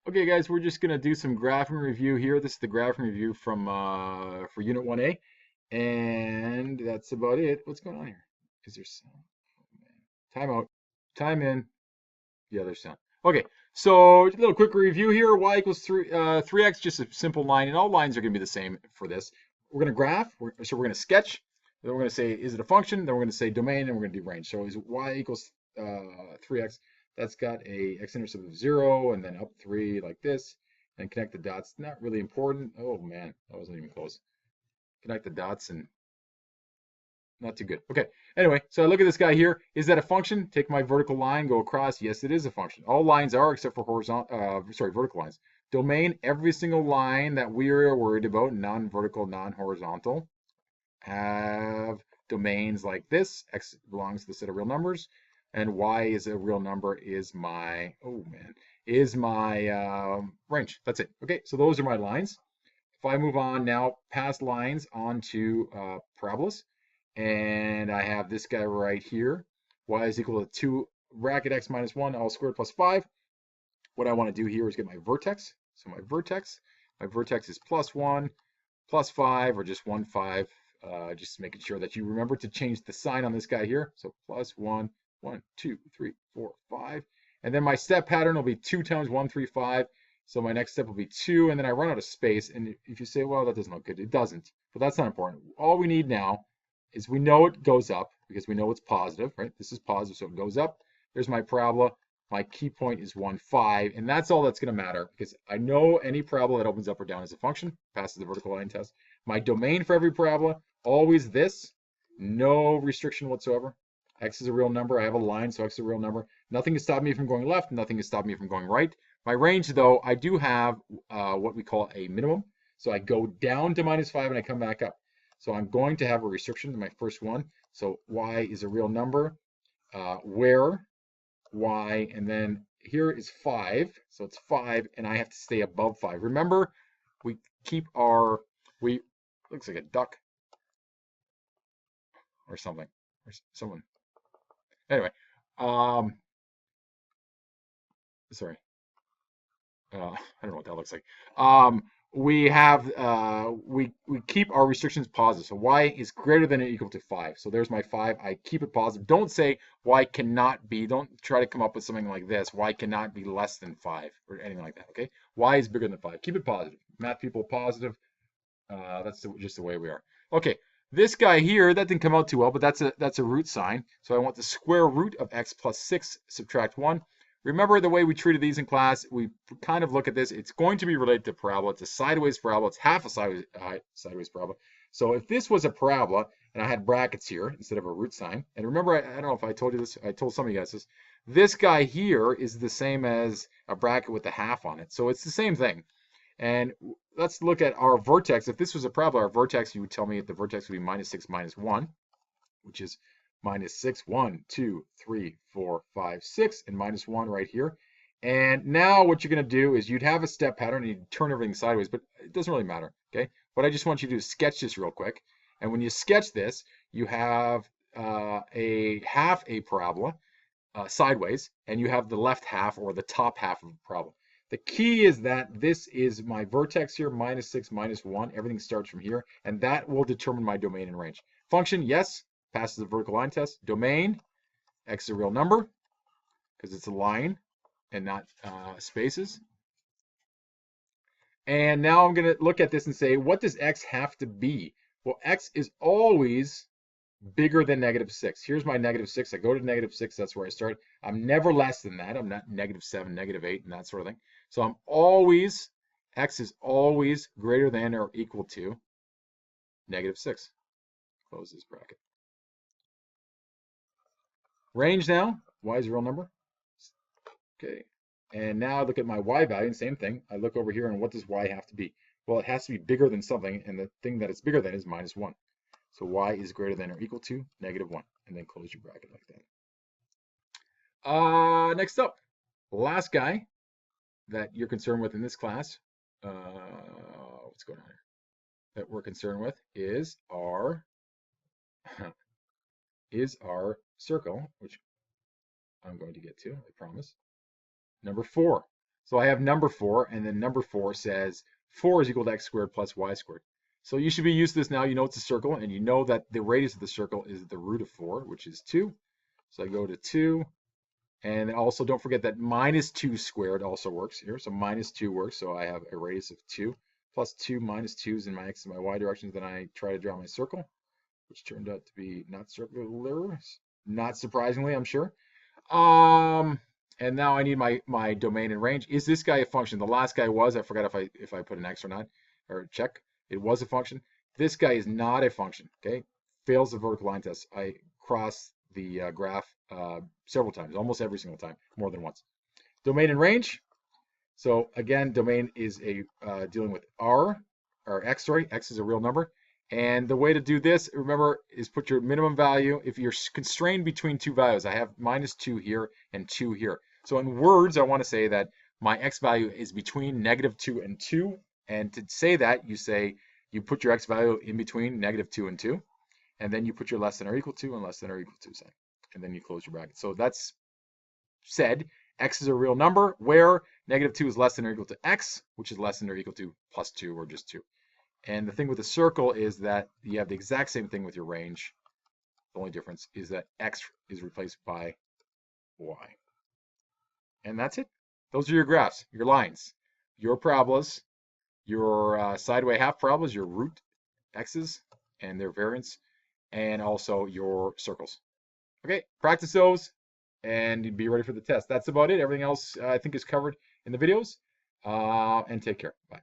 Okay, guys, we're just gonna do some graphing review here. This is the graphing review from for Unit 1A, and that's about it. What's going on here? Is there sound? Oh, man. Time out. Time in. Yeah, there's sound. Okay, so a little quick review here. Y equals 3x, just a simple line, and all lines are gonna be the same for this. We're gonna graph. So we're gonna sketch. Then we're gonna say, is it a function? Then we're gonna say domain, and we're gonna do range. So is y equals 3x? That's got a x-intercept of 0, and then up 3 like this, and connect the dots. Not really important. Oh man, that wasn't even close. Connect the dots and not too good. Okay. Anyway, so I look at this guy here. Is that a function? Take my vertical line, go across. Yes, it is a function. All lines are except for vertical lines. Domain, every single line that we are worried about, non-vertical, non-horizontal, have domains like this. X belongs to the set of real numbers, and Y is a real number. Is my range. That's it. Okay, so those are my lines. If I move on now past lines onto parabolas, and I have this guy right here, y is equal to 2 bracket x minus 1 all squared plus 5. What I want to do here is get my vertex. So my vertex is plus 1, plus 5, or just 1, 5. Just making sure that you remember to change the sign on this guy here. So plus 1, 1, 2, 3, 4, 5. And then my step pattern will be 2 times 1, 3, 5. So my next step will be 2, and then I run out of space. And if you say, well, that doesn't look good, it doesn't. But that's not important. All we need now is we know it goes up because we know it's positive, right? This is positive, so it goes up. There's my parabola. My key point is 1, 5, and that's all that's going to matter because I know any parabola that opens up or down is a function, passes the vertical line test. My domain for every parabola, always this, no restriction whatsoever. X is a real number. I have a line, so X is a real number. Nothing is stopping me from going left. Nothing is stopping me from going right. My range, though, I do have what we call a minimum. So I go down to minus 5 and I come back up. So I'm going to have a restriction in my first one. So Y is a real number. Where Y, and then here is 5. So it's 5, and I have to stay above 5. Remember, we keep we, looks like a duck or something, or someone. Anyway, um, sorry. I don't know what that looks like. We have we keep our restrictions positive. So y is greater than or equal to 5. So there's my 5. I keep it positive. Don't say y cannot be. Don't try to come up with something like this. Y cannot be less than 5 or anything like that. Okay. Y is bigger than 5. Keep it positive. Math people positive. Just the way we are. Okay. This guy here, that didn't come out too well, but that's a root sign. So I want the square root of x plus 6 subtract 1. Remember the way we treated these in class? We kind of look at this. It's going to be related to parabola. It's a sideways parabola. It's half a sideways parabola. So if this was a parabola and I had brackets here instead of a root sign, and remember, I don't know if I told you this. I told some of you guys this. This guy here is the same as a bracket with a half on it. So it's the same thing. And let's look at our vertex. If this was a parabola, our vertex, you would tell me the vertex would be minus 6, minus 1, which is minus 6, 1, 2, 3, 4, 5, 6, and minus 1 right here. And now what you're going to do is you'd have a step pattern and you'd turn everything sideways, but it doesn't really matter, okay? What I just want you to do is sketch this real quick. And when you sketch this, you have a half a parabola sideways, and you have the left half or the top half of the parabola. The key is that this is my vertex here, minus 6, minus 1. Everything starts from here, and that will determine my domain and range. Function, yes, passes the vertical line test. Domain, x is a real number because it's a line and not spaces. And now I'm going to look at this and say, what does x have to be? Well, x is always bigger than negative 6. Here's my negative 6. I go to negative 6. That's where I start. I'm never less than that. I'm not negative 7, negative 8, and that sort of thing. So I'm always, x is always greater than or equal to negative 6. Close this bracket. Range now. Y is a real number. Okay. And now I look at my y value, and same thing. I look over here, and what does y have to be? Well, it has to be bigger than something, and the thing that it's bigger than is minus 1. So y is greater than or equal to negative 1. And then close your bracket like that. Next up, last guy that you're concerned with in this class, what's going on here? That we're concerned with is our circle, which I'm going to get to, I promise. Number 4. So I have number 4, and then number 4 says 4 is equal to x squared plus y squared. So you should be used to this now. You know it's a circle, and you know that the radius of the circle is the root of 4, which is 2. So I go to 2. And also don't forget that minus 2 squared also works here. So minus 2 works. So I have a radius of 2 plus 2 minus 2 is in my x and my y directions. Then I try to draw my circle, which turned out to be not circular, not surprisingly, I'm sure. And now I need my domain and range. Is this guy a function? The last guy was. I forgot if I put an x or not, or check. It was a function. This guy is not a function. Okay, fails the vertical line test. I cross the graph several times, almost every single time, more than once. Domain and range. So again, domain is a dealing with r or x. Sorry, x is a real number. And the way to do this, remember, is put your minimum value. If you're constrained between two values, I have minus 2 here and 2 here. So in words, I want to say that my x value is between -2 and 2. And to say that, you say you put your x value in between -2 and 2. And then you put your less than or equal to and less than or equal to sign. And then you close your bracket. So that's said, x is a real number where -2 is less than or equal to x, which is less than or equal to plus 2 or just 2. And the thing with the circle is that you have the exact same thing with your range. The only difference is that x is replaced by y. And that's it. Those are your graphs, your lines, your parabolas, your sideway half parabolas, your root x's and their variance, and also your circles. Okay, practice those and be ready for the test. That's about it. Everything else I think is covered in the videos. And take care. Bye.